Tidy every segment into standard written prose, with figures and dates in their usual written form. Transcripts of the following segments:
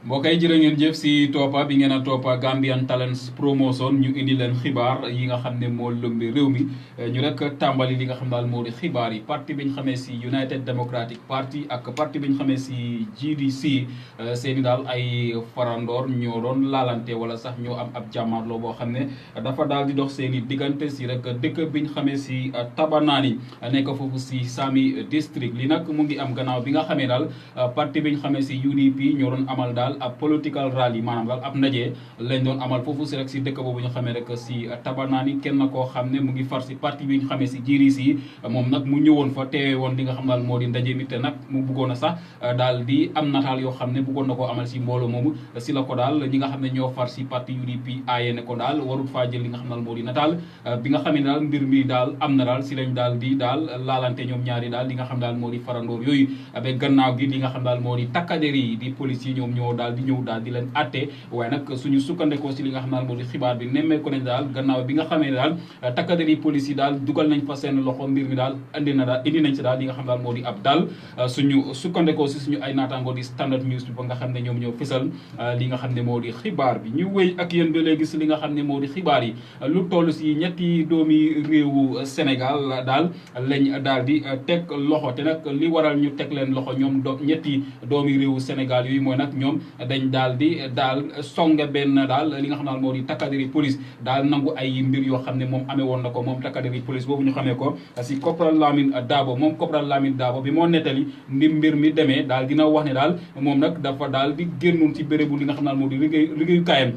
mbokk yi jërë ngeen jëf si toppa bi ngeen a toppa Gambian Talents Promotion ñu indi leen xibaar yi nga xam ne moo lëmbi réew mi ñu rek tàmbali li nga xam daal moo di xibaar yi parti bi ñu xamee si United Democratic Party ak parti bi ñu xamee si GDC seeni daal ay farandoor ñoo doon laalante wala sax ñoo am ab jàmmaarloo boo xam ne dafa daal di dox seeni diggante si rek dëkk bi ñu xamee si Tabanani nekk foofu si Sami District li nag mu ngi am gannaaw bi nga xamee daal parti bi ñu xamee si UDP ñoo doon amal daal ab political rally maanaam daal ab ndaje lañ doon amal foofu si rek si dëkk boobu ñu xamee rek si Tabanani kenn koo xam ne mu ngi far si parti bi ñu xamee si GDC moom nag mu ñëwoon fa teewee woon li nga xam daal moo di ndaje mi te nag mu bëggoon a sax daal di am nataal yoo xam ne bëggoon na koo amal si mbooloo moomu si la ko daal ñi nga xam ne ñoo far si parti UDP aaye ne ko daal warul faa jël li nga xam daal moo di nataal bi nga xamee ne daal mbir mi daal am na daal si lañ daal di daal laalante ñoom ñaari daal li nga xam daal moo di farandoor yooyu ba gannaaw gi li nga xam daal moo di takkader yi di police yi ñoom ñoo daal di ñëw daal di leen atte waaye nag suñu sukkandekoo si li nga xam daal moo di xibaar bi nemmeeku nañ daal gannaaw bi nga xamee ne daal takkader yi police yi daal dugal nañ fa seen loxo mbir mi daal indi nañ si daal li nga xam daal moo di ab daal suñu sukkandekoo si suñu ay naataango di Standard News bi ba nga xam ne ñoom ñoo fësal li nga xam ne moo di xibaar bi ñu wéy ak yéen ba léegi si li nga xam ne moo di xibaar yi lu toll si ñetti doomi réewu Sénégal daal lañ daal di teg loxo te nag li waral ñu teg leen loxo ñoom ñetti doomi réewu Sénégal yooyu mooy nag ñoom dañ daal di daal songe benn daal li nga xam daal moo di takkaderi police daal nangu ay mbir yoo xam ne moom amee woon na ko moom takkaderi police boobu ñu xamee ko si Corporal Lamine Dabo moom Corporal Lamine Dabo bi moo nettali ndi mbir mi demee daal dina wax ne daal moom nag dafa daal di génnoon ci bérébu li nga xam daal moo di liggéeyukaayam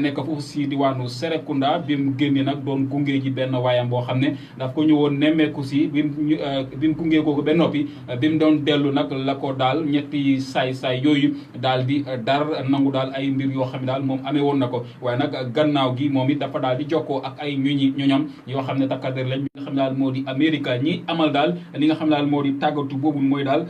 nekk foofu si diwaanu Serekunda bi mu génnee nag doon gunge ji benn waayam boo xam ne daf ko ñëwoon nemmeeku si bi mu gungee kooku ba noppi bi mu doon dellu nag la ko daal ñetti saay yooyu daal di dar nangu daal ay mbir yoo xam ne daal moom amee woon na ko waaye nag gannaaw gi moom it dafa daal di jokkoo ak ay ñoñam yoo xam ne takkader lañ li nga xam ne daal moo di Amérique ñi amal daal li nga xam ne daal moo di tàggatu boobu mooy daal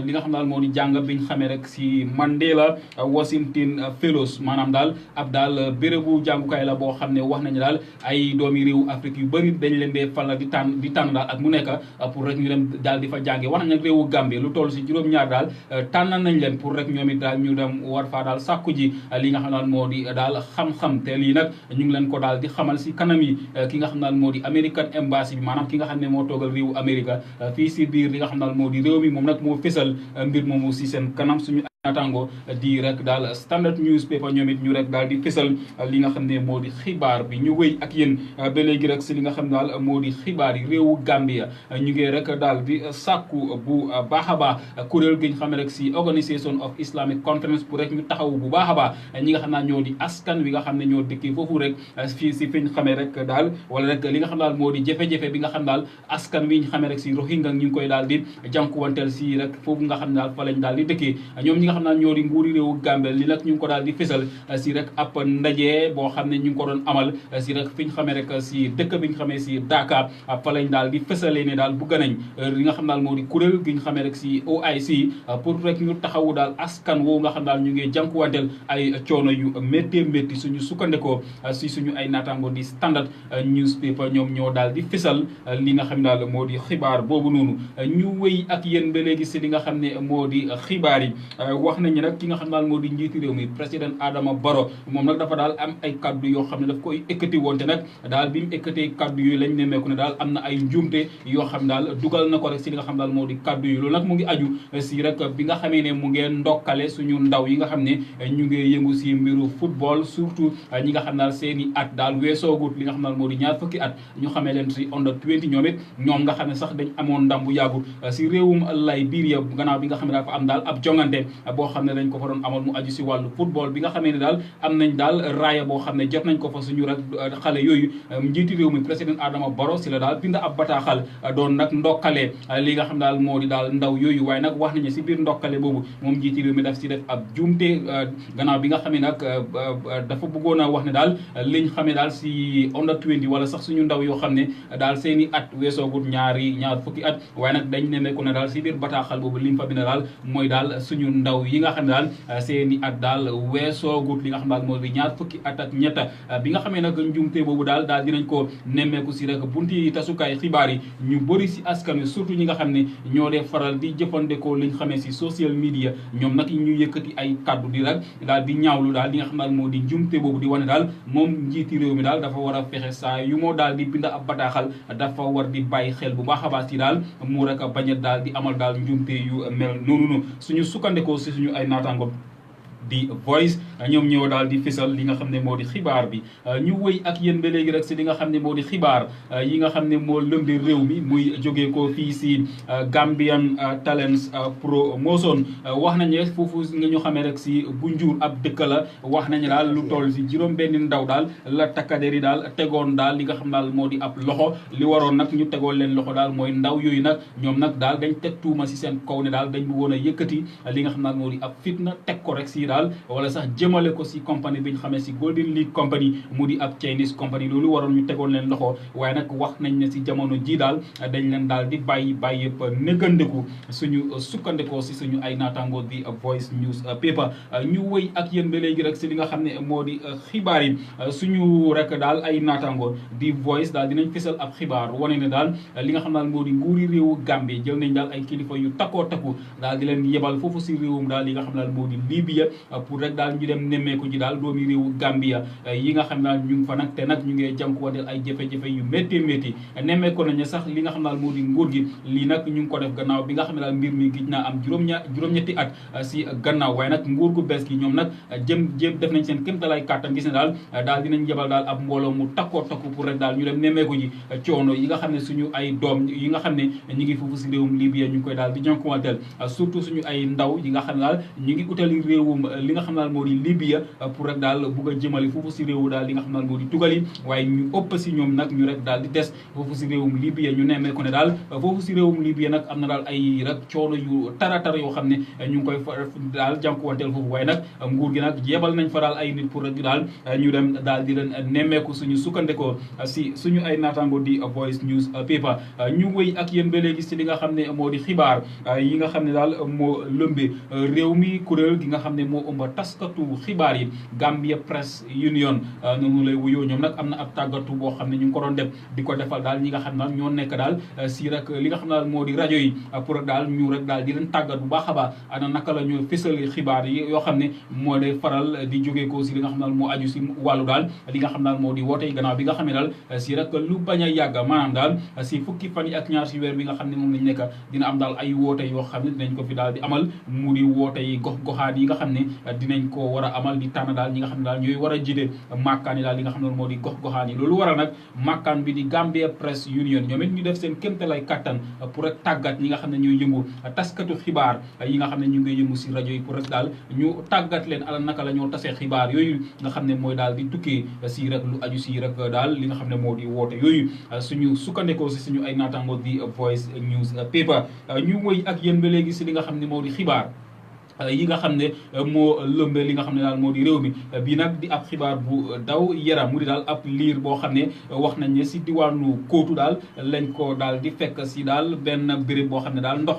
li nga xam ne daal moo di jàng biñ xamee rek si Mandela Washington Fellows maanaam daal ab daal bérébu jàngukaay la boo xam ne wax nañu daal ay doomi réew Afrique yu bëri dañ leen dee fal di tànn daal ak mu nekk pour rek ñu dem daal di fa jànge wax nañ nag réewu Gambie lu toll si juróom-ñaar daal tànn nañ leen pour rek ñoom it daal ñu dem war faa daal sàkku ji li nga xam daal moo di daal xam-xam te lii nag ñu ngi leen ko daal di xamal si kanam yi ki nga xam daal moo di American Embassy bi maanaam ki nga xam ne moo toogal réewu Amérique fii si biir li nga xam daal moo di réew mi moom nag moo fésal mbir moomu si seen kanam suñu natango di rek daal Standard Newspaper ñoom it ñu rek daal di fésal li nga xam ne moo di xibaar bi ñu wéy ak yéen ba léegi rek si li nga xam ne daal moo di xibaar yi réewu Gambia ñu ngi rek daal di sàkku bu baax a baax kuréel gi ñu xam ne rek si Organisation of Islamic Conference pour rek ñu taxaw bu baax a baax ñi nga xam ne ñoo di askan wi nga xam ne ñoo dëkkee foofu rek fii si fi ñu xamee rek daal wala rek li nga xam daal moo di jafe-jafe bi nga xam daal askan wi ñu xamee rek si Rohingya ñu ngi koy daal di jànkuwanteel si rek foofu nga xam ne daal fa lañ daal di dëkkee ñoom ñi nga xam naa ñoo di nguuri réewu Gambie li nag ñu ngi ko daal di fésal si rek ab ndaje boo xam ne ñu ngi ko doon amal si rek fi ñu xamee rek si dëkk bi ñu xamee si Dakar fa lañ daal di fésalee ne daal bugg nañ li nga xam daal moo di kuréel gi ñu xamee rek si OIC pour rek ñu taxawu daal askan woowu nga xam daal ñu ngi jànkuwanteel ay coono yu métti suñu sukkandekoo si suñu ay naataango di Standard Newspaper ñoom ñoo daal di fésal li nga xam daal moo di xibaar boobu noonu ñu wéy ak yéen ba léegi si li nga xam ne moo di xibaar yi wax nañu nag ki nga xam daal moo di njiiti réew mi président Adama Barrow moom nag dafa daal am ay kaddu yoo xam ne daf koy ekkati woonte nag daal bi mu ekkatee kaddu yooyu lañ nemmeeku ne daal am na ay njuumte yoo xam daal dugal na ko rek si li nga xam daal moo di kaddu yi loolu nag mu ngi aju si rek bi nga xamee ne mu ngeen ndokkale suñu ndaw yi nga xam ne ñu ngi yëngu si mbiru football surtout ñi nga xam daal seeni at daal weesoogut li nga xam daal moo di ñaar fukki at ñu xamee leen si under 20 ñoom it ñoom nga xam ne sax dañ amoon ndam bu yàggut si réewum Liberia gannaaw bi nga xam ne dafa am daal ab jongante boo xam ne dañ ko fa doon amal mu aju si wàllu football bi nga xamee ne daal am nañ daal raaya boo xam ne jot nañ ko fa suñu rek xale yooyu njiiti réew mi président Adama Barrow si la daal bind ab bataaxal doon nag ndokkale li nga xam daal moo di daal ndaw yooyu waaye nag wax nañu si biir ndokkale boobu moom njiiti réew mi daf si def ab juumte gannaaw bi nga xamee nag dafa bëggoon a wax ne daal liñ xamee daal si under 20 wala sax suñu ndaw yoo xam ne daal seeni at weesoogut ñaar fukki at waaye nag dañ nemmeeku ne daal si biir bataaxal boobu liñ fa bind daal mooy daal suñu ndaw ndaw yi nga xam ne daal seeni at daal weesoogut li nga xam daal moo di ñaar fukki at ak ñett bi nga xamee nag njumte boobu daal dinañ ko nemmeeku si rek bunti tasukaay xibaar yi ñu bëri si askan wi surtout ñi nga xam ne ñoo dee faral di jëfandikoo liñ xamee si social media ñoom nag ñu yëkkati ay kaddu di rek daal di ñaawlu daal li nga xam daal moo di njumte boobu di wane daal moom njiiti réew mi daal dafa war a fexe saa yu moo daal di bind ab bataaxal dafa war di bàyyi xel bu baax a baax ci daal mu rek bañ a daal di amal daal njumte yu mel noonu suñu sukkandikoo si suñu ay naataango di Voice ñoom ñëw daal di fisal li nga xam ne moo di xibaar bi ñu wëy ak yéen ba léegi rek si li nga xam ne moo di xibaar yi nga xam ne moo lëmbi réew mi muy jógee ko fii si Gambian Talents Promotion wax nañ ne foofu nga ñu xamee rek si Bunjur ab dëkk la wax nañ daal lu toll si juróom-benni ndaw daal la takkader yi daal tegoon daal li nga xam daal moo di ab loxo li waroon nag ñu tegoon leen loxo daal mooy ndaw yooyu nag ñoom nag daal dañ teg tuuma si seen kaw ne daal dañ bëggoon a yëkkati li nga xam daal moo di ab fitna teg ko rek si daal wala sax jëmale ko si compagnie bi ñu xamee si Golden Lead Company mu di ab Chinese company loolu waroon ñu tegoon leen loxo waaye nag wax nañ ne si jamono ji daal dañ leen daal di bàyyi yëpp nëggandiku suñu sukkandikoo si suñu ay naataango di Voice News Paper ñu wëy ak yéen ba léegi rek si li nga xam ne moo di xibaar yi suñu rek daal ay naataango di Voice daal dinañ fisal ab xibaar wane ne daal li nga xam daal moo di nguuri réewu Gambie jël nañ daal ay kilifa yu takkoo takku daal di leen yebal foofu si réewum daal li nga xam daal moo di Libya pour rek daal ñu dem nemmeeku ji daal doomi réewu Gambia yi nga xam daal ñu ngi fa nag te nag ñu ngi jànkuwanteel ay jafe-jafe yu métti nemmeeku nañu sax li nga xam daal moo di nguur gi lii nag ñu ngi ko def gannaaw bi nga xam ne daal mbir mi gis naa am juróom-ñetti at si gannaaw waaye nag nguur gu bees gi ñoom nag jëm def nañ seen kéemtalaay kàttan gis ne daal dinañ yebal daal ab mbooloo mu takkoo takku pour rek daal ñu dem nemmeeku ji coono yi nga xam ne suñu ay doom yi nga xam ne ñu ngi foofu si réewum Libya ñu ngi koy daal di jànkuwanteel surtout suñu ay ndaw yi nga xam ne daal ñu ngi utali réewum li nga xam daal moo di Libya pour rek daal bugg a jëmale foofu si réewu daal li nga xam daal moo di tugali waaye ñu ëpp si ñoom nag ñu rek daal di des foofu si réewum Libya ñu nemmeeku ne daal foofu si réewum Libya nag am na daal ay rek coono yu tara yoo xam ne ñu ngi koy daal jànkuwanteel foofu waaye nag nguur gi nag yebal nañ fa daal ay nit pour rek daal ñu dem daal di leen nemmeeku suñu sukkandikoo si suñu ay naataango di Voice News Paper ñu wëy ak yéen ba léegi si li nga xam ne moo di xibaar yi nga xam ne daal moo lëmbe réew mi kuréel gi nga xam ne moo ëmba taskatu xibaar yi Gambia Press Union noonu lay wuyoo ñoom nag am na ab tàggatu boo xam ne ñu ngi ko doon def di ko defal daal ñi nga xam ne ñoo nekk daal si rek li nga xam ne daal moo di rajo yi pour rek daal ñu rek daal di leen tàggat bu baax a baax ana naka la ñu fësale xibaar yi yoo xam ne moo day faral di jógee ko si li nga xam ne daal moo aju si wàllu daal li nga xam ne daal moo di woote yi gannaaw bi nga xam ne daal si rek lu bañ a yàgg maanaam daal si fukki fan yi ak ñaar si weer bi nga xam ne moom lañ nekk dina am daal ay woote yoo xam ne dinañ ko fi daal di amal mu di woote yi gox-goxaat yi nga xam ne dinañ ko war a amal di tànn daal ñi nga xam ne daal ñooy war a jiite màkkaan yi daal li nga xam ne moo di gox-goxaan yi loolu waral nag màkkaan bi di Gambia Press Union ñoom it ñu def seen kéemtalaay kattan pour rek tàggat ñi nga xam ne ñooy yëngu taskatu xibaar yi nga xam ne ñu ngi yëngu si rajo yi pour rek daal ñu tàggat leen ala naka la ñoo tasee xibaar yooyu nga xam ne mooy daal di tukkee si rek lu aju si rek daal li nga xam ne moo di woote yooyu suñu sukkandikoo si suñu ay naataango di Voice News Paper ñu wëy ak yéen ba léegi si li nga xam ne moo di xibaar yi nga xam ne moo lëmbee li nga xam ne daal moo di réew mi bii nag di ab xibaar bu daw yaram mu di daal ab liir boo xam ne wax nañ ne si diwaanu Kootu daal lañ ko daal di fekk si daal benn béréb boo xam ne daal ndox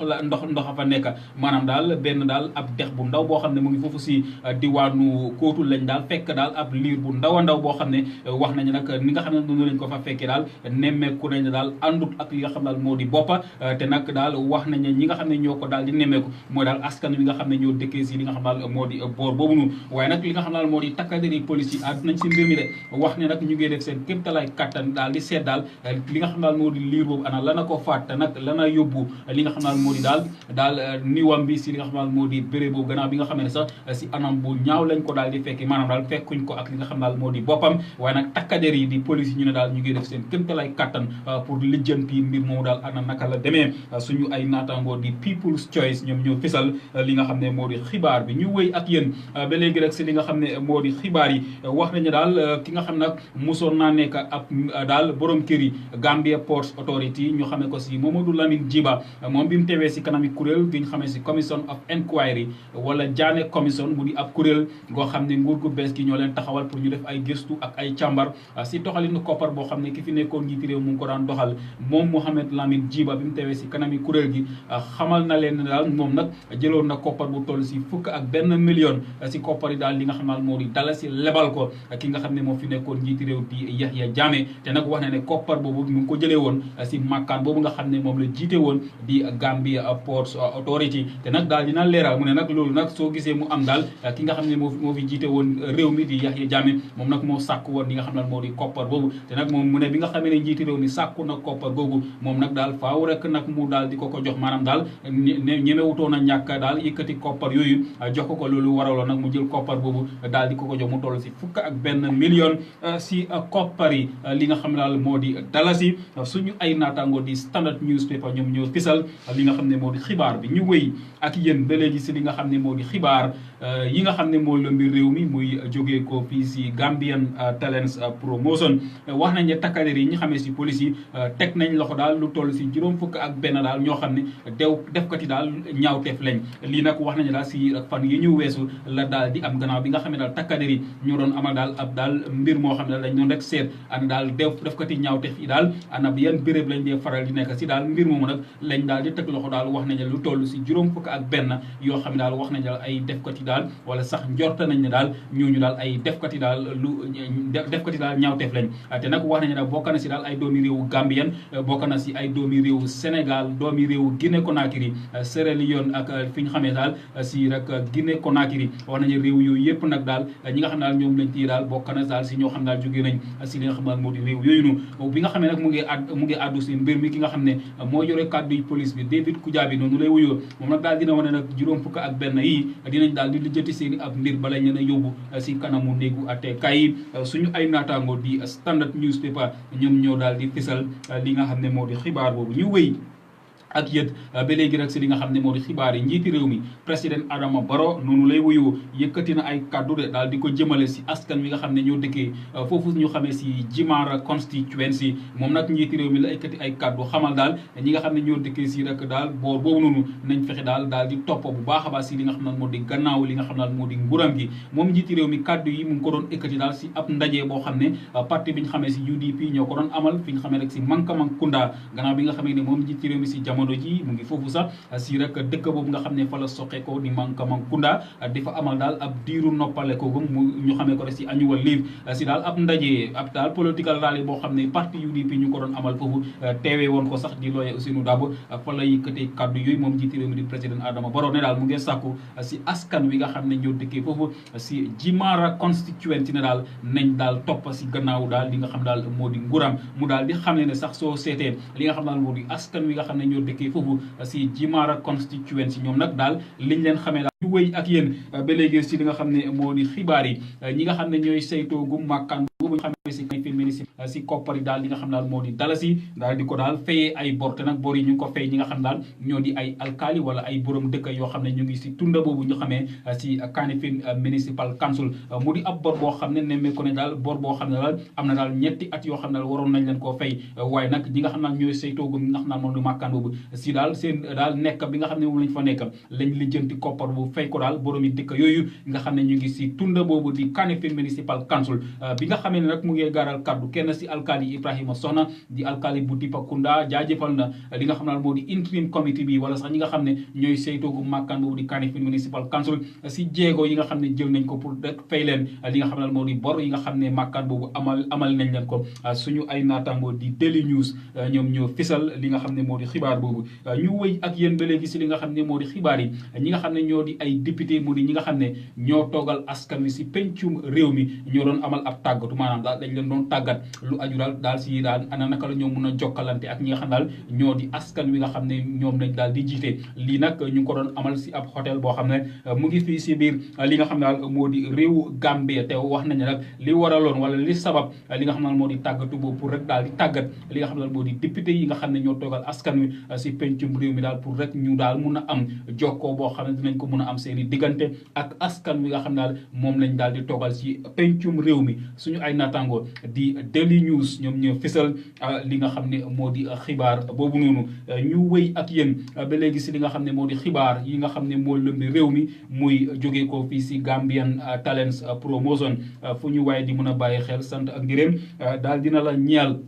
a fa nekk maanaam daal benn daal ab dex bu ndaw boo xam ne mu ngi foofu si diwaanu Kootu lañ daal fekk daal ab liir bu ndaw a ndaw boo xam ne wax nañ nag ni nga xam ne noonu lañ ko fa fekkee daal nemmeeku nañ ne daal àndut ak li nga xam ne daal moo di boppa te nag daal wax nañ ne ñi nga xam ne ñoo ko daal di nemmeeku mooy daal askan wi nga xam ne ñoo dëkkee si li nga xam daal moo di boor boobu noonu waaye nag li nga xam daal moo di takkader yi police yi àddu nañ si mbir mi de wax ne nag ñu ngi def seen kéemtalaay kattan daal di seet daal li nga xam daal moo di liir boobu ana lana ko faat te nag lana yóbbu li nga xam daal moo di daal niwam bi si li nga xam daal moo di béré boobu gannaaw bi nga xam ne sax si anam bu ñaaw lañ ko daal di fekki maanaam daal fekkuñ ko ak li nga xam daal moo di boppam waaye nag takkader yi di police yi ñu ne daal ñu ngi def seen kéemtalaay kattan pour lijjanti mbir moomu daal ana naka la demee suñu ay naataangoo di People's Choice ñoom ñoo fisal li nga xam ne moo di xibaar bi ñu wëy ak yéen ba léegi rek si li nga xam ne moo di xibaar yi wax nañu daal ki nga xam nag mosoon naa nekk ab daal borom kër yi Gambia Ports Authority ñu xamee ko si Momodou Lamine Jiba moom bi mu teewee si kanami kuréel gi ñu xamee si Commission of Inquiry wala Jaane Commission mu di ab kuréel goo xam ne nguur gu bees gi ñoo leen taxawal pour ñu def ay gëstu ak ay càmbar si doxalinu koppar boo xam ne ki fi nekkoon njiiti réew mu ngi ko daan doxal moom Mohamed Lamine Jiba bi mu teewee si kanami kuréel gi xamal na leen ne daal moom nag jëloon na koppar bu toll si $1 million si koppar yi daal li nga xam daal moo di dalasi lebal ko ki nga xam ne moo fi nekkoon njiiti réew di Yahya Jammeh te nag wax na ne koppar boobu mu ngi ko jëlee woon si makkaan boobu nga xam ne moom la jiite woon di Gambia Ports Authority te nag daal dina leeral mu ne nag loolu nag soo gisee mu am daal ki nga xam ne moo fi jiite woon réew mi di Yahya Jammeh moom nag moo sàkk woon li nga xam ne moo di koppar boobu te nag moom mu ne bi nga xamee ne njiiti réew mi sàkku na koppar boobu moom nag daal faaw rek nag mu daal di ko jox maanaam daal ñemewutoon a ñàkk daal yëkkati koppar yooyu jox ko loolu waraloon nag mu jël koppar boobu daal di ko jox mu toll si $1 million si koppar yi li nga xam ne daal moo di dalasi suñu ay naataango di Standard newspaper ñoom ñoo fisal li nga xam ne moo di xibaar bi ñu wéy ak yéen ba léegi si li nga xam ne moo di xibaar yi nga xam ne moo lëmbi réew mi muy jógee ko fii si Gambian Talents Promotion wax nañ ne takkadeer yi ñu xamee si police yi teg nañ loxo daal lu toll si juróom fukk ak benn daal ñoo xam ne defkati daal ñaawteef lañ lii nag wax nañu daal si fan yi ñu weesu la daal di am gannaaw bi nga xam ne daal takkadeer yi ñoo doon amal daal ab daal mbir moo xam ne daal dañ doon rek seet ana daal defkati ñaawteef yi daal ana yan béréb lañ dee faral di nekk si daal mbir moomu nag lañ daal di teg loxo daal wax nañ lu toll si juróom fukk ak benn yoo xam ne daal wax nañ daal ay defkati daal wala sax njorta nañ ne daal ñooñu daal ay defkati daal defkati daal ñaawteef lañ te nag wax nañ ne daal bokk na si daal ay doomi réewu Gambien bokk na si ay doomi réewu Sénégal doomi réewu Guinée Conakry Sierra Leone ak fi ñu xamee daal si rek Guinée Conakry wax nañu réew yooyu yëpp nag daal ñi nga xam ne daal ñoom lañ tii daal bokk na daal si ñoo xam ne daal jógee nañ si li nga xam ne moo di réew yooyu noonu bi nga xam ne nag mu ngi àddu si mbir mi ki nga xam ne moo yore kàddu police bi David Kujabi noonu lay wuyoo moom nag daal dina wane nag juróom fukk ak benn yi dinañ daal di lijjanti seeni ab mbir bala ñu ne yóbbu si kanamu néegu attekaay yi suñu ay naataango di Standard newspaper ñoom ñoo daal di fisal li nga xam ne moo di xibaar boobu ñu wéy ak yët ba léegi rek si li nga xam ne moo di xibaar yi njiiti réew mi président Adama Barrow noonu lay wuyoo yëkkati na ay kaddu de daal di ko jëmale si askan wi nga xam ne ñoo dëkkee foofu ñu xamee si Jimara constituency moom nag njiiti réew mi la yëkkati ay kaddu xamal daal ñi nga xam ne ñoo dëkkee si rek daal boor boobu noonu nañ fexe daal di topp bu baax a baax si li nga xam ne moo di gannaaw li nga xam ne moo di nguuram gi moom njiiti réew mi kaddu yi mu ngi ko doon yëkkati daal si ab ndaje boo xam ne parti bi ñu xamee si UDP ñoo ko doon amal fi ñu xamee rek si Mankamakunda gannaaw bi nga xamee ne moom njiiti réew mi si jamono ji mu ngi foofu sax si rek dëkk boobu nga xam ne fa la soqee ko di Mankamakunda dafa amal daal ab diiru noppale ko mu ñu xamee ko rek si annual leave si daal ab ndaje ab daal political rally boo xam ne parti UDP ñu ko doon amal foofu teewee woon ko sax di looyee Ousainou Darboe fa la yëkkatee kaddu yooyu moom njiiti réew mi di président Adama Barrow ne daal mu ngi sàkku si askan wi nga xam ne ñoo dëkkee foofu si Jimara constituency ne daal nañ daal topp si gannaaw daal li nga xam daal moo di nguram mu daal di xam ne sax soo seetee li nga xam daal moo di askan wi nga xam ne ñoo dëkkee foofu si Jimara constituency ñoom nag daal liñ leen xamee daal ñu wéy ak yéen ba léegi si li nga xam ne moo di xibaar yi ñi nga xam ne ñooy saytoo gu màkkaan boobu ñu xamee si kay ministre si koppar yi daal li nga xam daal moo di dalasi daal di ko daal fayee ay bor te nag bor yi ñu ngi ko fay ñi nga xam daal ñoo di ay alkaali wala ay borom dëkk yoo xam ne ñu ngi si tunda boobu ñu xamee si Kanifing Municipal Council mu di ab bor boo xam ne nemmee ko ne daal bor boo xam ne daal am na daal ñetti at yoo xam ne daal waroon nañ leen koo fay waaye nag ñi nga xam daal ñooy saytoo gu nga xam daal moo di màkkaan boobu si daal seen daal nekk bi nga xam ne moom lañ fa nekk lañ lijjanti koppar boobu fay ko daal borom yi dëkk yooyu nga xam ne ñu ngi si tunda boobu di Kanifing Municipal Council bi nga xamee ne nag mu ngi gaaral kaddu kenn si alkaali Ibrahima Sona di alkaali bu Dipakunda jaajëfal na li nga xam ne moo di interim committee bi wala sax ñi nga xam ne ñooy saytoogu màkkaan boobu di Kanifing Municipal Council si jéego yi nga xam ne jël nañ ko pour rek fay leen li nga xam ne moo di bor yi nga xam ne màkkaan boobu amal nañ leen ko suñu ay naataango di Daily News ñoom ñoo fisal li nga xam ne moo di xibaar boobu ñu wëy ak yéen ba léegi si li nga xam ne moo di xibaar yi ñi nga xam ne ñoo di ay député mu di ñi nga xam ne ñoo toogal askan wi si pencum réew mi ñoo doon amal ab tàggatu maanaam daal dañ leen doon tàggat lu aju daal si daal ana naka la ñoo mun a jokkalante ak ñi nga xam daal ñoo di askan wi nga xam ne ñoom lañ daal di jiite lii nag ñu ngi ko doon amal si ab hôtel boo xam ne mu ngi fii si biir li nga xam ne daal moo di réewu Gambie te wax nañu nag li waraloon wala li sabab li nga xam ne moo di tàggatu boobu pour rek daal di tàggat li nga xam ne daal moo di député yi nga xam ne ñoo toogal askan wi si pencum réew mi daal pour rek ñu daal mun a am jokkoo boo xam ne dinañ ko mun a am seen i diggante ak askan wi nga xam ne daal moom lañ daal di toogal si pencum réew mi suñu ay naataango di Daily News ñoom ñoo fisal li nga xam ne moo di xibaar boobu noonu ñu wéy ak yéen ba léegi si li nga xam ne moo di xibaar yi nga xam ne moo lëmbi réew mi muy jógee ko fii si Gambian Talents Promotion fu ñu waaye di mun a bàyyi xel sant ak ngërëm daal dina la ñeel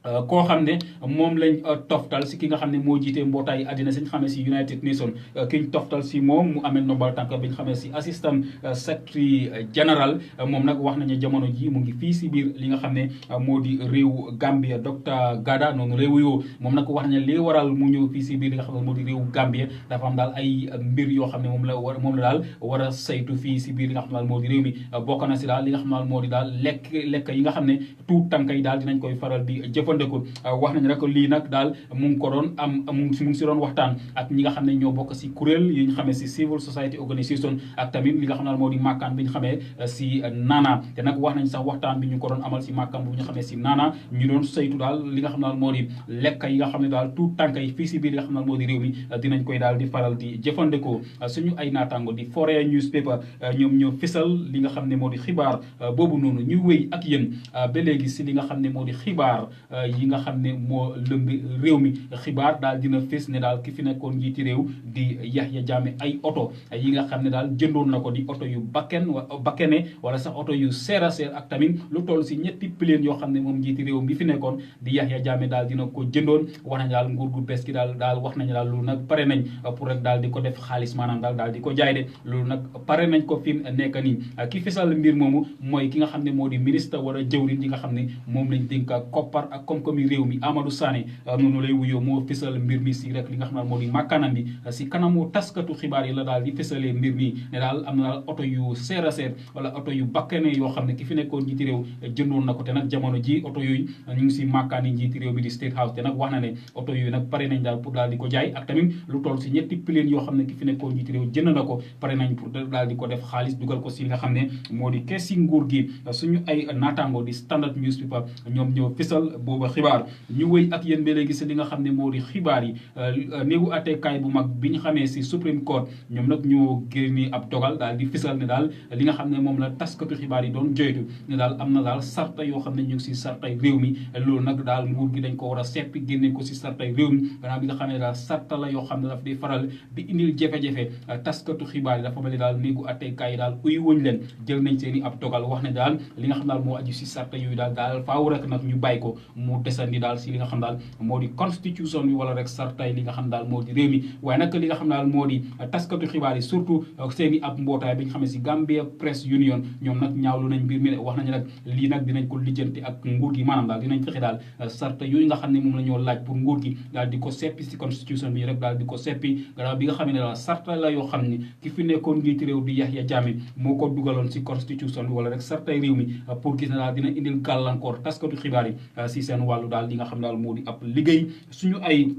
koo xam ne moom lañ toftal si ki nga xam ne moo jiite mbootaay àddina si ñu xamee si United Nations ki ñu toftal si moom mu amee ndombal tànk bi ñu xamee si assistant secretary general moom nag wax nañu jamono ji mu ngi fii si biir li nga xam ne moo di réew Gambia docteur Gada noonu lay wuyoo moom nag wax nañu li waral mu ñëw fii si biir li nga xam ne moo di réew Gambia dafa am daal ay mbir yoo xam ne moom la daal war a saytu fii si biir li nga xam ne daal moo di réew mi bokk na si daal li nga xam ne daal moo di daal lekk yi nga xam ne tuut tànk yi daal dinañ koy faral di jëfandikoo wax nañ rek lii nag daal mu ngi ko doon am mu ngi si doon waxtaan ak ñi nga xam ne ñoo bokk si kuréel yi ñu xamee si civil society organisation ak tamit li nga xam ne moo di màkkaan bi ñu xamee si Nana te nag wax nañ sax waxtaan bi ñu ko doon amal si màkkaan bu ñu xamee si Nana ñu doon saytu daal li nga xam ne daal moo di lekk yi nga xam ne daal tout tànk yi fii si biir li nga xam ne moo di réew mi dinañ koy daal di faral di jëfandikoo suñu ay naataango di Foreign newspaper ñoom ñoo fisal li nga xam ne moo di xibaar boobu noonu ñu wéy ak yéen ba léegi si li nga xam ne moo di xibaar yi nga xam ne moo lëmbi réew mi xibaar daal dina fés ne daal ki fi nekkoon njiiti réew di Yahya Jammeh ay oto yi nga xam ne daal jëndoon na ko di oto yu bakkene wala sax oto yu seer a seer ak tamit lu toll si ñetti plane yoo xam ne moom njiiti réew mi fi nekkoon di Yahya Jammeh daal dina ko jëndoon wax nañ daal nguur gu bees gi daal wax nañ daal loolu nag pare nañ pour rek daal di ko def xaalis maanaam daal di ko jaay de loolu nag pare nañ ko fi nekk nii ki fisal mbir moomu mooy ki nga xam ne moo di ministre wala jëwriñ yi nga xam ne moom lañ dénk koppar ak koom-koomi réew mi Amadou Sané noonu lay wuyoo moo fisal mbir mi si rek li nga xam ne moo di màkkaanam bi si kanamu taskatu xibaar yi la daal di fisalee mbir mi ne daal am na daal oto yu seer a seer wala oto yu bakkane yoo xam ne ki fi nekkoon njiiti réew jëndoon na ko te nag jamono ji oto yooyu ñu ngi si màkkaani njiiti réew bi di State House te nag wax na ne oto yooyu nag pare nañ daal pour daal di ko jaay ak tamit lu toll si ñetti plane yoo xam ne ki fi nekkoon njiiti réew jënd na ko pare nañ pour daal di ko def xaalis dugal ko si li nga xam ne moo di keesi nguur gi suñu ay naataango di Standard newspaper ñoom ñoo fisal booba xibaar ñu wëy ak yéen ba léegi si li nga xam ne moo di xibaar yi néegu attekaay bu mag bi ñu xamee si Supreme Court ñoom nag ñoo génne ab dogal daal di fisal ne daal li nga xam ne moom la taskatu xibaar yi doon joytu ne daal am na daal sarta yoo xam ne ñu ngi si sartay réew mi loolu nag daal nguur gi dañ ko war a seppi génne ko si sartay réew mi gannaaw bi nga xam ne daal sarta la yoo xam ne daf di faral di indil jafe-jafe taskatu xibaar yi dafa mel ni daal néegu attekaay yi daal uy wuñ leen jël nañ seen i ab dogal wax ne daal li nga xam daal moo aju si sarta yooyu daal faaw rek nag ñu bàyyi ko mu desandi daal si li nga xam daal moo di constitution bi wala rek sartay li nga xam daal moo di réew mi waaye nag li nga xam daal moo di taskatu xibaar yi surtout seen i ab mbootaay bi nga xam ne si Gambia Press Union ñoom nag ñaawlu nañ mbir mi wax nañu nag lii nag dinañ ko lijjanti ak nguur gi maanaam daal dinañ fexe daal sarta yooyu nga xam ne moom la ñoo laaj pour nguur gi daal di ko seppi si constitution bi rek daal di ko seppi gannaaw bi nga xam ne daal sarta la yoo xam ne ki fi nekkoon njiiti réew di Yahya Jammeh moo ko dugaloon si constitution bi wala rek sartay réew mi pour gis na daal dina indil gàllankoor taskatu xibaar yi si seen wàllu daal li nga xam daal moo di ab liggéey suñu ay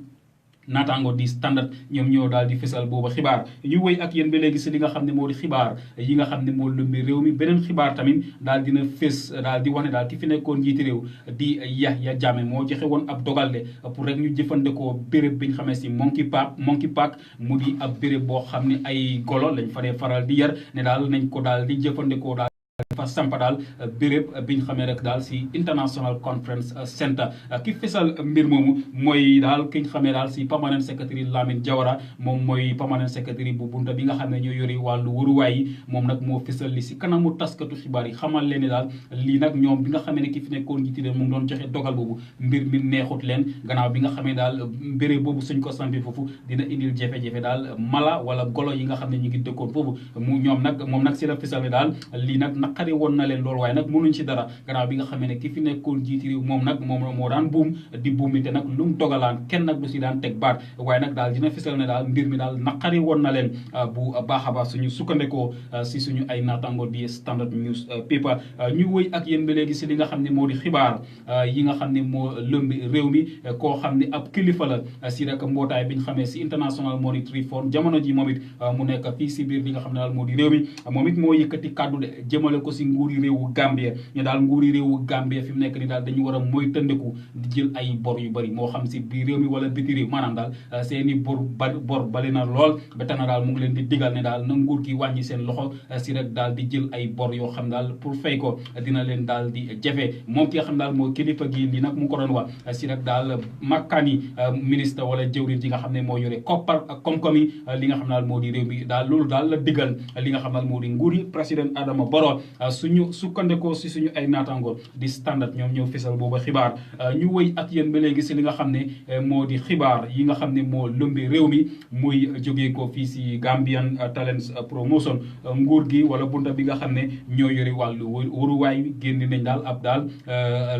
naataango di Standard ñoom ñoo daal di fesal booba xibaar ñu wéy ak yéen ba léegi si li nga xam ne moo di xibaar yi nga xam ne moo lëmbi réew mi beneen xibaar tamit daal dina fés daal di wane daal ki fi nekkoon njiiti réew di Yahya Jammeh moo joxe woon ab dogal de pour rek ñu jëfandikoo béréb bi ñu xamee si Monkey Park mu di ab béréb boo xam ne ay golo lañ fa dee faral di yar ne daal nañ ko daal di jëfandikoo daal dafa sampa daal béréb bi ñu xamee rek daal si International Conference Center ki fesal mbir moomu mooy daal ki ñu xamee daal si permanent secretary Lamin Jawara moom mooy permanent secretary bu bunta bi nga xam ne ñoo yori wàllu waruwaay yi moom nag moo fesal li si kanamu taskatu xibaar yi xamal leen ne daal lii nag ñoom bi nga xamee ne ki fi nekkoon njiiti mu ngi doon joxe dogal boobu mbir mi neexut leen gannaaw bi nga xamee daal béréb boobu suñ ko sampi foofu dina indil jafe-jafe daal mala wala golo yi nga xam ne ñu ngi dëkkoon foofu moom nag si la fesal ne daal lii nag naqari woon na leen loolu waaye nag mënuñ ci dara gannaaw bi nga xamee ne ki fi nekkoon jiiti réew moom moo daan buum di buum te nag lu mu dogalaan kenn nag du si daan teg baat waaye nag daal dina fisal ne daal mbir mi daal naqari woon na leen bu baax a baax suñu sukkandekoo si suñu ay naataango di Standard News Paper ñu wëy ak yéen ba léegi si li nga xam ne moo di xibaar yi nga xam ne moo lëmbi réew mi koo xam ne ab kilifa la si rek mbootaay bi ñu xamee si International Monetary Fund jamono ji moom it mu nekk fii si biir li nga xam ne daal moo di réew mi moom it moo yëkkati kàddu de jëmale ko si nguuri réewu Gambia ñu daal nguuri réewu Gambia fi mu nekk ni daal dañu war a mooy tëndeku di jël ay bor yu bëri moo xam si biir réew mi wala biti réew maanaam daal seeni bor bari na lool ba tax na daal mu ngi leen di digal ne daal na nguur gi wàññi seen loxo si rek daal di jël ay bor yoo xam daal pour fay ko dina leen daal di jafe moom ki nga xam daal moo kilifa gi lii nag mu ko doon wax si rek daal makkaani ministre wala jëwriñ yi nga xam ne moo yore koppar ak koom-koom yi li nga xam daal moo di réew mi daal loolu daal la digal li nga xam daal moo di nguuri président Adama Barrow suñu sukkandekoo si suñu ay naataango di standard ñoom ñëw fesal booba xibaar ñu wëy ak yéen ba léegi si li nga xam ne moo di xibaar yi nga xam ne moo lëmbee réew mi muy jógee ko fii si Gambian Talents Promotion nguur gi wala bunta bi nga xam ne ñoo yore wàllu waruwaay génn nañ daal ab daal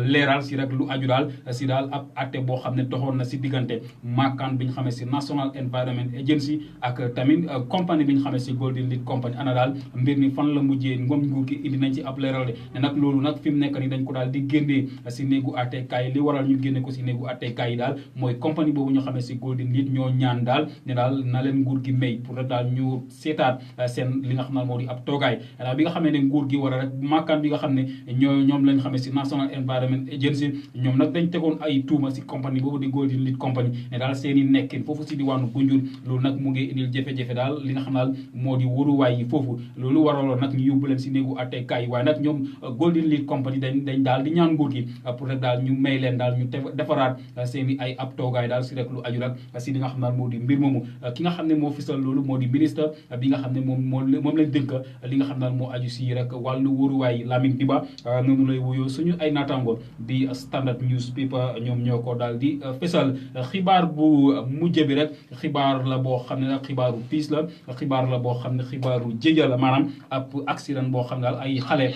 leeral si rek lu aju daal si daal ab atte boo xam ne doxoon na si diggante maakaan bi ñu xamee si National Environment Agency ak tamit compagnie bi ñu xamee si Golden Lead Company ana daal mbir mi fan la mujjee ngom nguur gi indi nañ ci ab leeral de ne nag loolu nag fi mu nekk ni dañ ko daal di génnee si néegu attekaay li waral ñu génne ko si néegu attekaay yi daal mooy compagnie boobu ñu xamee si Golden Lead ñoo ñaan daal ne daal na leen nguur gi may pour rek daal ñu seetaat seen li nga xam ne moo di ab toogaay bi nga xamee ne nguur gi war a rek maakaan bi nga xam ne ñoom lañ xamee si National Environment Agency ñoom nag dañ tegoon ay tuuma si compagnie boobu di Golden Lead Company ne daal seen i nekkin foofu si diwaanu Gunjur loolu nag mu ngi indil jafe-jafe daal li nga xam daal moo di waruwaay yi foofu loolu waraloon nag ñu yóbbu leen si néegu attekaay waaye nag ñoom Golden Lead Company dañ daal di ñaan nguur gi pour rek daal ñu may leen daal ñu defaraat seen i ay ab toogaay daal si rek lu aju rek si li nga xam daal moo di mbir moomu ki nga xam ne moo fisal loolu moo di ministre bi nga xam ne moom lañ dënk li nga xam daal moo aju si rek wàllu waruwaay Lamin Diba noonu lay wuyoo suñu ay naataango di Standard Newspaper ñoom ñoo ko daal di fesal xibaar bu mujj bi rek xibaar la boo xam ne nag xibaaru tiis la xibaar la boo xam ne xibaaru jëja la maanaam ab accident boo xam ne daal ay xale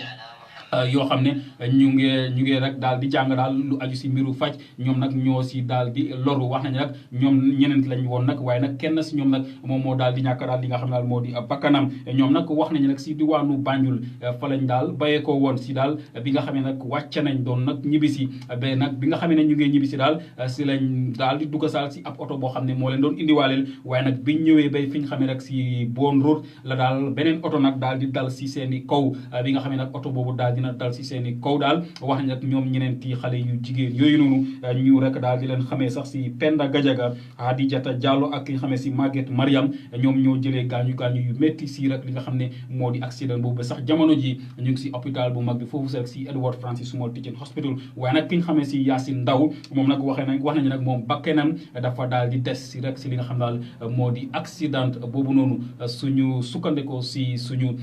yoo xam ne ñu ngi rek daal di jàng daal lu aju si mbiru faj ñoom nag ñoo si daal di loru wax nañ nag ñoom ñeneen lañ woon nag waaye nag kenn si ñoom nag moom moo daal di ñàkk daal li nga xam ne daal moo di bakkanam ñoom nag wax nañ nag si diwaanu Banjul fa lañ daal bayee ko woon si daal bi nga xamee nag wàcc nañ doon nag ñibbisi ba nag bi nga xamee ne ñu ngee ñibbisi daal si lañ daal di dugg saal si ab oto boo xam ne moo leen doon indiwaaleel waaye nag biñ ñëwee bay fi ñu xamee rek si Bon Road la daal beneen oto nag daal di dal si seen i kaw bi nga xamee nag oto boobu daal dina dal si seen i kaw daal wax nañ nag ñoom ñeneenti xale yu jigéen yooyu noonu ñu rek daal di leen xamee sax si Penda Gajaga Hadijata Diallo ak ki nga xamee si Maguette Mariam ñoom ñoo jëlee gaañu yu métti si rek li nga xam ne moo di accident boobu ba sax jamono ji ñu ngi si hôpital bu mag bi foofu sax si Edward Francis Small Teaching Hospital waaye nag ki nga xamee si Yacine Ndaw moom nag wax nañu nag moom bakkenam dafa daal di des si rek si li nga xam daal moo di accident boobu noonu suñu sukkandikoo si suñu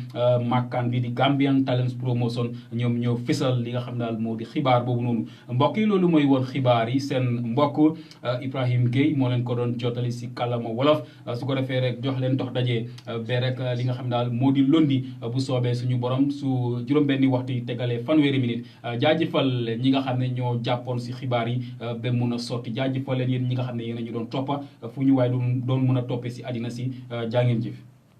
makkaan bi di Gambian Talents Promotion ñoom ñoo fésal li nga xam daal moo di xibaar boobu noonu mbokk yi loolu mooy woon xibaar yi seen mbokk Ibrahim Gueye moo leen ko doon jottali si kàllaama wolof su ko defee rek jox leen dox daje ba rek li nga xam daal moo di lundi bu soobee suñu borom su juróom-benni waxtu yi tegalee fanweeri minute jaajëfal ñi nga xam ne ñoo jàppoon si xibaar yi ba mun a sotti jaajëfal leen yéen ñi nga xam ne yéen a ñu doon toppa fu ñu waaye doon mun a toppee si àddina si jaa ngeen jëf